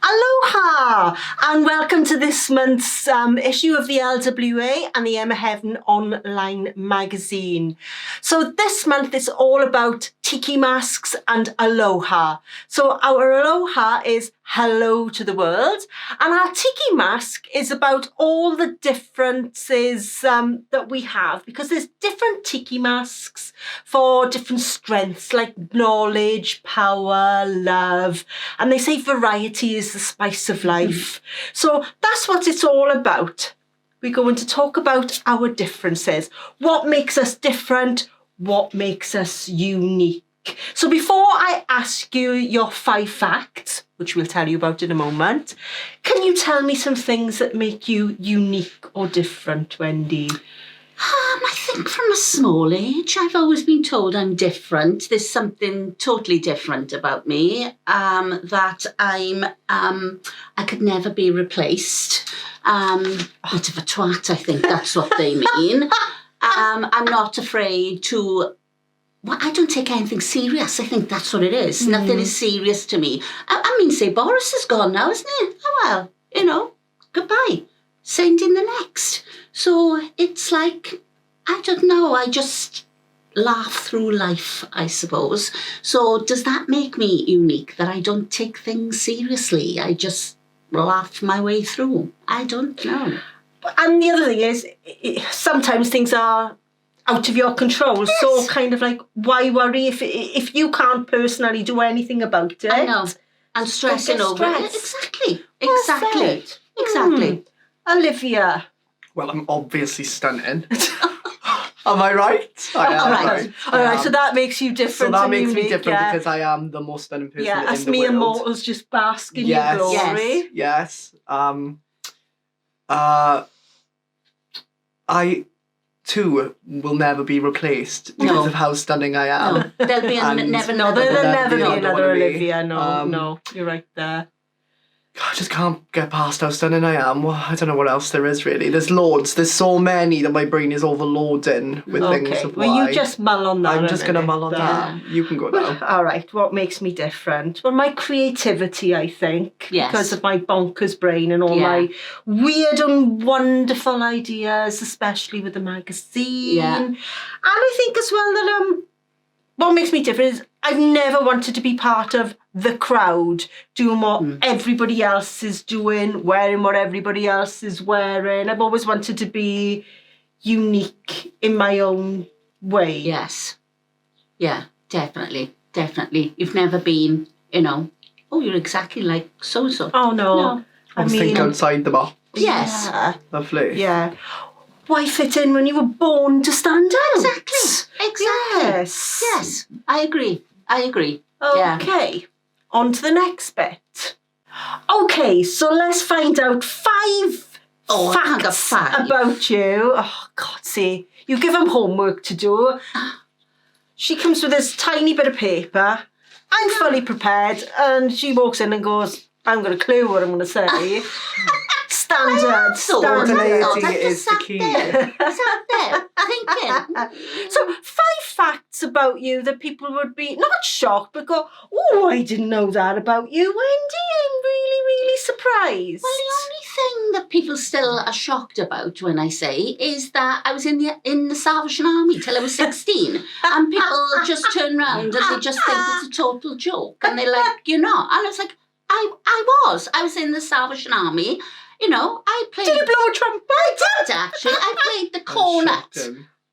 Aloha and welcome to this month's issue of the LWA and the Emma Heaven online magazine. So this month is all about tiki masks and aloha. So our aloha is hello to the world, and our tiki mask is about all the differences that we have, because there's different tiki masks for different strengths like knowledge, power, love, and they say variety is the spice of life. So that's what it's all about. We're going to talk about our differences. What makes us different? What makes us unique? So before I ask you your 5 facts, which we'll tell you about in a moment, can you tell me some things that make you unique or different, Wendy? I think from a small age, I've always been told I'm different. There's something totally different about me, that I could never be replaced. Bit of a twat, I think that's what they mean. I'm not afraid to... Well, I don't take anything serious. I think that's what it is. Nothing is serious to me. I mean, say, Boris is gone now, isn't he? Oh, well, goodbye. Send in the next. So it's like, I don't know, I just laugh through life, I suppose. So does that make me unique, that I don't take things seriously? I just laugh my way through? I don't know. And the other thing is, sometimes things are out of your control. Yes. So kind of like, why worry if you can't personally do anything about it? I know. And stressing over it. Exactly. Olivia. Well, I'm obviously stunning. Am I right? I am right. All right, so that makes you different. So that makes me different because I am the most stunning person in the world. Yeah, us mere mortals just bask in your glory. Yes. I too will never be replaced because of how stunning I am. No, there'll be there'll never be another Olivia. No, you're right there. I just can't get past how stunning I am. Well, I don't know what else there is really. There's loads. There's so many that my brain is overloading with things of why. Well, you just mull on that. I'm just going to mull on that. You can go now. All right. What makes me different? Well, my creativity, I think. Yes. Because of my bonkers brain and all my weird and wonderful ideas, especially with the magazine. Yeah. And I think as well that what makes me different is I've never wanted to be part of the crowd, doing what everybody else is doing, wearing what everybody else is wearing. I've always wanted to be unique in my own way. Yes. Yeah, definitely. You've never been, you're exactly like so-and-so. Oh, no. I mean, think outside the box. Yes. Yeah. Lovely. Yeah. Why fit in when you were born to stand out? Exactly. Yes. I agree. Okay. Yeah. On to the next bit. Okay, so let's find out 5 facts about you. Oh, God, see. You give them homework to do. She comes with this tiny bit of paper. I'm fully prepared. And she walks in and goes, I haven't got a clue what I'm going to say. Standard. Is the key. Sat there thinking. So 5 facts about you that people would be not shocked, but go, oh, I didn't know that about you, Wendy. I'm really, really surprised. Well, the only thing that people still are shocked about when I say is that I was in the Salvation Army till I was 16, and people just turn around and they just think it's a total joke, and they're like, you're not. And I was like, I was in the Salvation Army. I played... Did you blow a trumpet? I did, actually. I played the cornet.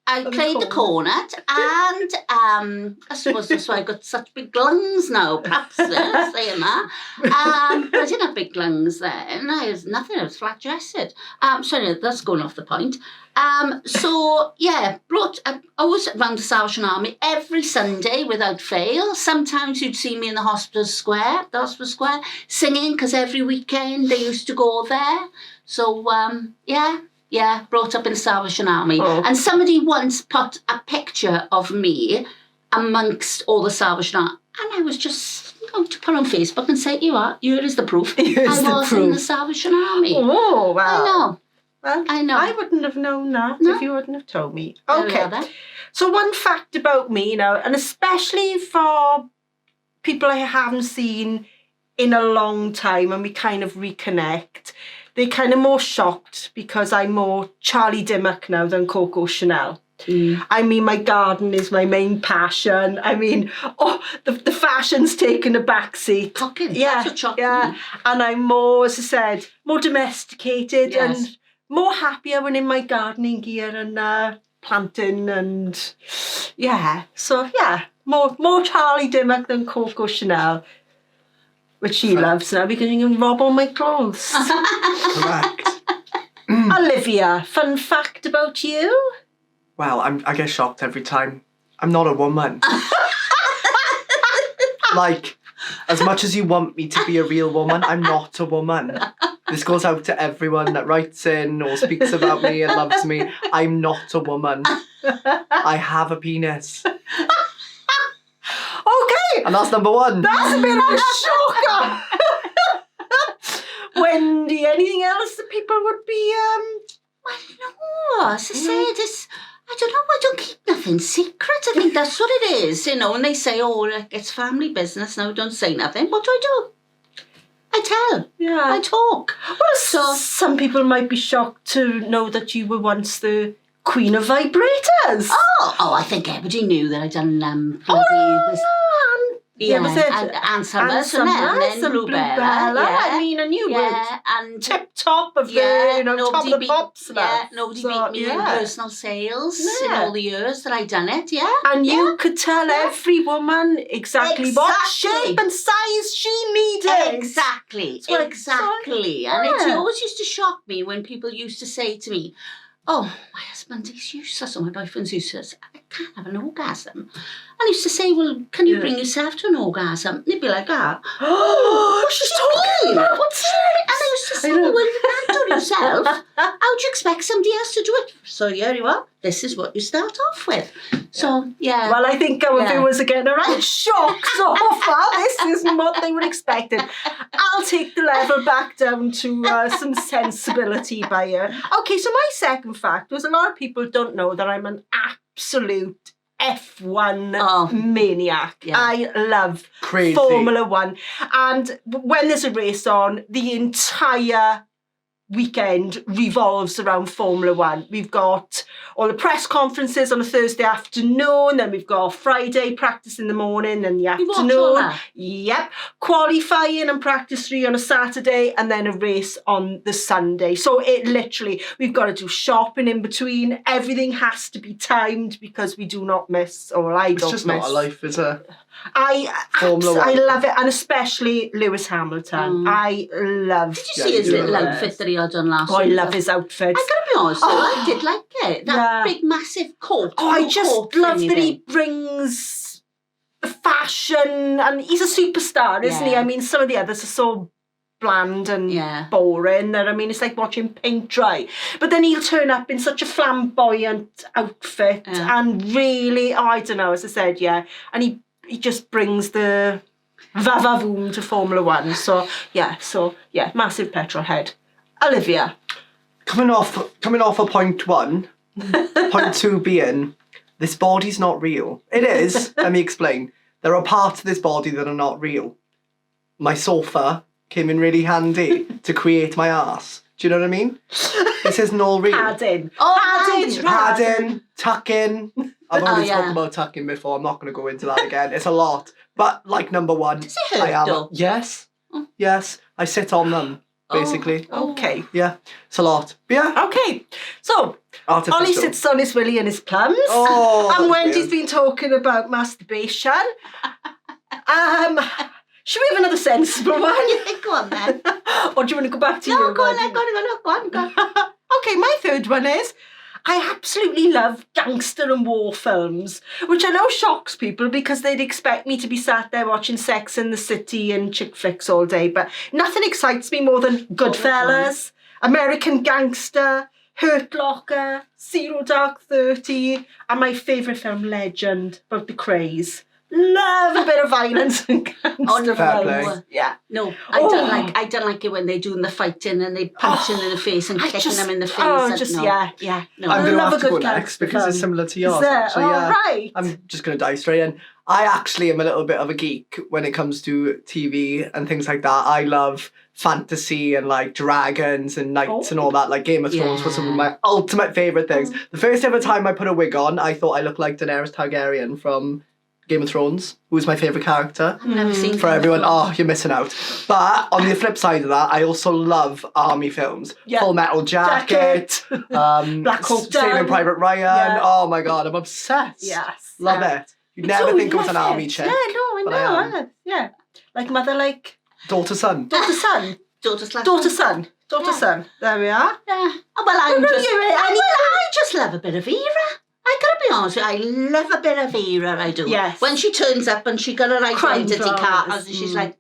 I played the cornet, and I suppose that's why I got such big lungs now, perhaps, saying that. But I didn't have big lungs then. I was nothing, I was flat-chested. Sorry, that's going off the point. I was around the Salvation Army every Sunday without fail. Sometimes you'd see me in the hospital square, singing, because every weekend they used to go there. So, brought up in the Salvation Army. Oh. And somebody once put a picture of me amongst all the Salvation Army. And I was just, to put on Facebook and say, here is the proof. I was in the Salvation Army. Oh, wow. I know. I wouldn't have known that if you wouldn't have told me. Okay. So one fact about me, and especially for people I haven't seen in a long time and we kind of reconnect, they're kind of more shocked because I'm more Charlie Dimmock now than Coco Chanel. I mean, my garden is my main passion. I mean, the fashion's taken a backseat. Shocking. Yeah, That's shocking. yeah. And I'm more, as I said, more domesticated Yes. and more happier when in my gardening gear and planting and So more Charlie Dimmock than Coco Chanel, which she loves now because you can rob all my clothes. Correct. Olivia, fun fact about you? Well, I get shocked every time. I'm not a woman. Like, as much as you want me to be a real woman, I'm not a woman. This goes out to everyone that writes in or speaks about me and loves me. I'm not a woman. I have a penis. Okay. And that's number one. That's a bit of a shocker. Wendy, anything else that people would be Well, no, as I said, I don't know, I don't keep nothing secret. I think that's what it is, you know, and they say, it's family business now, don't say nothing. What do? I tell. Yeah. I talk. Well, so some people might be shocked to know that you were once the Queen of Vibrators. I think everybody knew that I'd done bloody... Was it? And Summers, and then Bluebella. Yeah. I mean, and you were and tip top of the, top of the pops now. Yeah, nobody beat me in personal sales in all the years that I'd done it, yeah. And you could tell every woman exactly what shape and size she needed. Exactly. And it always used to shock me when people used to say to me, my husband is useless, or my boyfriend's useless. I can't have an orgasm. And I used to say, well, can you bring yourself to an orgasm? And they'd be like, she's talking. What's that? And I used to say, well, you can't do it yourself. How do you expect somebody else to do it? So here you are. This is what you start off with. So, yeah. Well, I think our viewers are getting a right shock so far. This isn't what they were expecting. I'll take the level back down to some sensibility by here. Okay, so my second fact was a lot of people don't know that I'm an absolute F1 maniac. Yeah. I love Crazy. Formula One. And when there's a race on, the entire weekend revolves around Formula One. We've got all the press conferences on a Thursday afternoon, then we've got Friday practice in the morning and the You watch all afternoon. that? Yep. Qualifying and practice 3 on a Saturday and then a race on the Sunday. So it literally, we've got to do shopping in between. Everything has to be timed because we do not miss, or I don't miss. It's just not a life, is it? I love it, and especially Lewis Hamilton. I love. Did you see his little outfit that he had on last week? I love his outfits. I gotta be honest, I did like it. That big, massive coat. I just love that he did. brings fashion, and he's a superstar, isn't he? Yeah. I mean, some of the others are so bland and boring that, I mean, it's like watching paint dry. But then he'll turn up in such a flamboyant outfit and really, I don't know, as I said, and he just brings the va-va-voom to Formula One. So massive petrol head. Olivia. Coming off of point one, point two being, this body's not real. It is. Let me explain. There are parts of this body that are not real. My sofa came in really handy to create my arse. Do you know what I mean? This isn't all real. Padding. Padding, tucking. I've already talked about tucking before. I'm not going to go into that again. It's a lot. But like number one, does it hurt, though? Yes. Yes. I sit on them, basically. Okay. Yeah. It's a lot. But yeah. Okay. So, Artificial. Ollie sits on his willy and his plums. Oh, and Wendy's been talking about masturbation. Should we have another sensible one? Go on then. Or do you want to go back to you? No, go on. Okay, my third one is, I absolutely love gangster and war films, which I know shocks people because they'd expect me to be sat there watching Sex and the City and chick flicks all day, but nothing excites me more than Goodfellas, American Gangster, Hurt Locker, Zero Dark 30, and my favourite film, Legend, about the Krays. Love a bit of violence and gangster films. Yeah. No, I don't like it when they're doing the fighting and they punching in the face and kicking them in the face. No. I'm going to have to go next because it's similar to yours. Right. I'm just going to dive straight in. I actually am a little bit of a geek when it comes to TV and things like that. I love fantasy and like dragons and knights and all that. Like Game of Thrones was some of my ultimate favourite things. The first ever time I put a wig on, I thought I looked like Daenerys Targaryen from Game of Thrones, who was my favourite character. I've never seen For everyone, you're missing out. But on the flip side of that, I also love army films. Yeah. Full Metal Jacket, Black Hawk Down. Saving Private Ryan. Yeah. Oh my god, I'm obsessed. Yes. Love it. You'd never think it was an army chick. Yeah, no, I but I am. know. Yeah. Like mother, like Daughter, son. daughter, son. Daughter slash Daughter, son. Daughter, Yeah. son. There we are. Yeah. Oh, well, I I just love a bit of Vera. I gotta be honest with you, I love a bit of Vera, I do. Yes. When she turns up and she got her Crime identity card, dramas. and she's like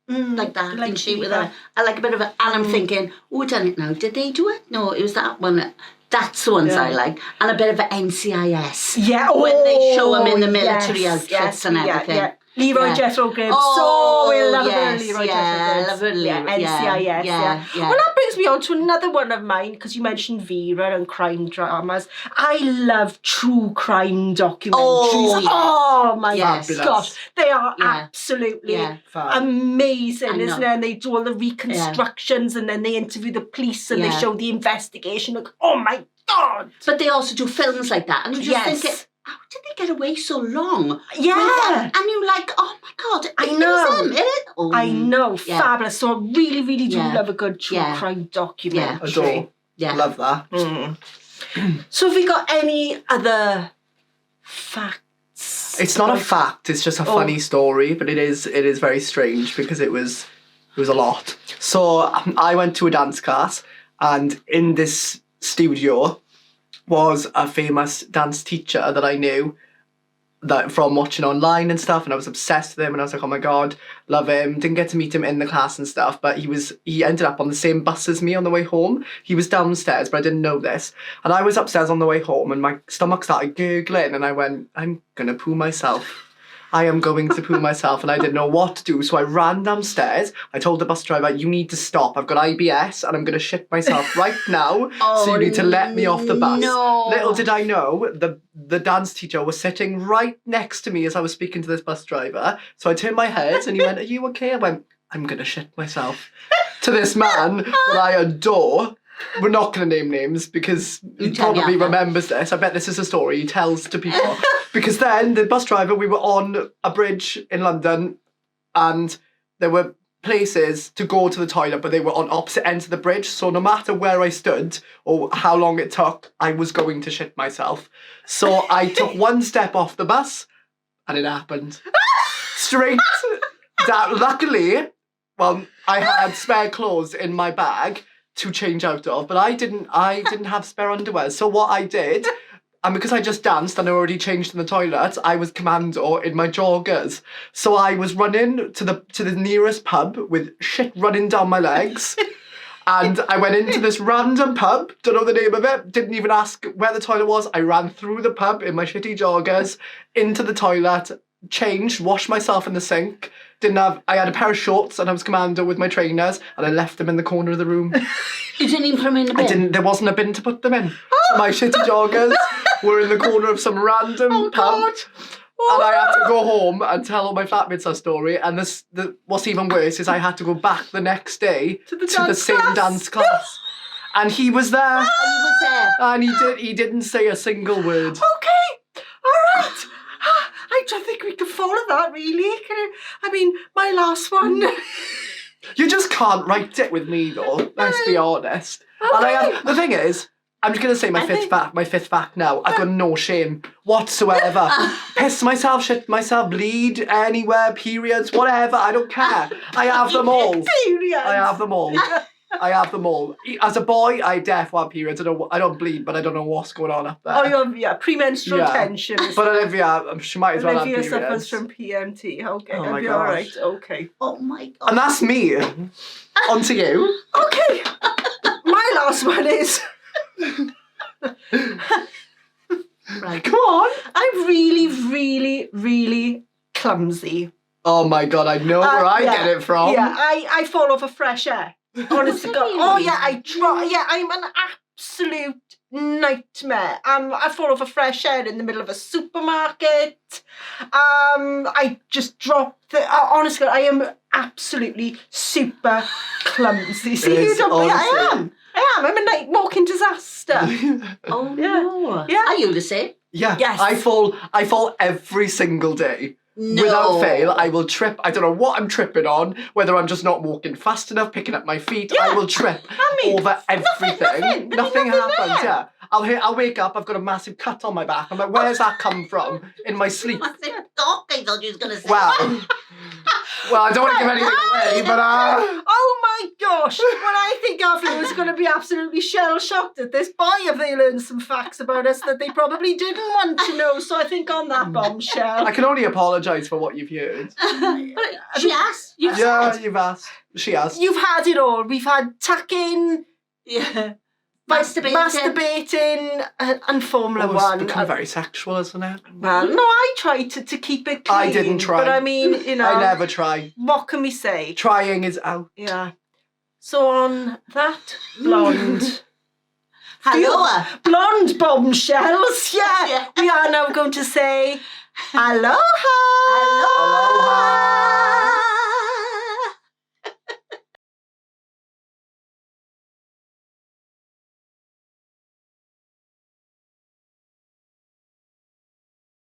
that, like and she with Vera. her. I like a bit of it, and I'm thinking, oh, done it now. Did they do it? No, it was that one. That's the ones I like, and a bit of NCIS. Yeah. When they show them in the yes, military outfits and everything. Yeah. Leroy Yeah. Jethro Gibbs. Oh, we love yes, a bit of Leroy yeah, Jethro Gibbs. love a Yeah, Leroy- NCIS. yeah, Yeah. yeah. Well, that brings me on to another one of mine because you mentioned Vera and crime dramas. I love true crime documentaries. Oh, yes. Oh my Yes. gosh, they are Yeah. absolutely Yeah. amazing, I know. isn't it? And they do all the reconstructions and then they interview the police and they Yeah. show the investigation. Like, oh my god. But they also do films like that, and you're just Yes. thinking, how did they get away so long? Yeah. And you're like, oh my god, I it know. was them, oh. I know, Yeah. fabulous. So I really, really do Yeah. love a good true Yeah. crime documentary. Adore. Yeah. Love that. So have we got any other facts? It's not a fact, it's just a funny story, but it is very strange because it was a lot. So I went to a dance class, and in this studio was a famous dance teacher that I knew that from watching online and stuff, and I was obsessed with him, and I was like, oh my god, love him. Didn't get to meet him in the class and stuff, but he ended up on the same bus as me on the way home. He was downstairs, but I didn't know this. And I was upstairs on the way home, and my stomach started gurgling, and I went, I'm gonna poo myself. I am going to poo myself, and I didn't know what to do, so I ran downstairs. I told the bus driver, you need to stop. I've got IBS, and I'm going to shit myself right now, so you need to let me off the bus. No. Little did I know, the dance teacher was sitting right next to me as I was speaking to this bus driver. So I turned my head, and he went, are you okay? I went, I'm going to shit myself. To this man that I adore. We're not going to name names because he tell me probably after. remembers this. I bet this is a story he tells to people. Because then the bus driver, we were on a bridge in London, and there were places to go to the toilet, but they were on opposite ends of the bridge. So no matter where I stood or how long it took, I was going to shit myself. So I took one step off the bus, and it happened. Straight down. Luckily, well, I had spare clothes in my bag to change out of, but I didn't have spare underwear. So what I did, and because I just danced and I already changed in the toilet, I was commando in my joggers. So I was running to the nearest pub with shit running down my legs. And I went into this random pub, don't know the name of it, didn't even ask where the toilet was. I ran through the pub in my shitty joggers, into the toilet, changed, washed myself in the sink. I had a pair of shorts and I was commando with my trainers, and I left them in the corner of the room. You didn't even put them in the bin? There wasn't a bin to put them in. So my shitty joggers were in the corner of some random pub. And I had to go home and tell all my flatmates our story. And what's even worse is I had to go back the next day to the same dance class. And he was there. He was there. And he didn't say a single word. Okay, all right. I don't think we can follow that, really. I mean, my last one. You just can't write it with me, though. Let's be honest. And the thing is, I'm just going to say my fifth fact now. I've got no shame whatsoever. Piss myself, shit myself, bleed anywhere, periods, whatever. I don't care. I have them all. Periods. I have them all. I have them all. As a boy, I definitely have periods. I don't bleed, but I don't know what's going on up there. Oh, yeah, premenstrual tension. But Olivia, she might as well have Olivia periods. suffers from PMT. Okay, Oh my be gosh. all right. Okay. Oh my god. And that's me. On to you. Okay. My last one is. Right. Come on. I'm really, really, really clumsy. Oh my god, I know where I get it from. Yeah, I fall off a fresh air. Honest to God. Oh yeah, I try. Yeah, I'm an absolute nightmare. I fall off a fresh air in the middle of a supermarket. I just drop honestly, I am absolutely super clumsy. See, you don't. I am. I'm a night walking disaster. Oh Yeah. no. Yeah. Are you the same? Yeah. Yes. I fall every single day. No. Without fail, I will trip. I don't know what I'm tripping on, whether I'm just not walking fast enough, picking up my feet. I will trip over everything. Nothing happens, yeah. I'll wake up, I've got a massive cut on my back. I'm like, where's that come from in my sleep? Massive dog, I thought you was going to say. Well, I don't want to give anything away, but Oh my gosh! When I think Avril was going to be absolutely shell-shocked at this, boy, have they learned some facts about us that they probably didn't want to know. So I think on that bombshell. I can only apologise for what you've heard. She asked. You've You've said. asked. She has. You've had it all. We've had tucking, Yeah. masturbating, and Formula It's One. become very sexual, isn't it? Well, no, I tried to keep it clean. I didn't try. But I mean, you know. I never try. What can we say? Trying is out. Yeah. So on that blonde... Hello. Blonde bombshells, yeah. We are now going to say aloha. Aloha. Aloha.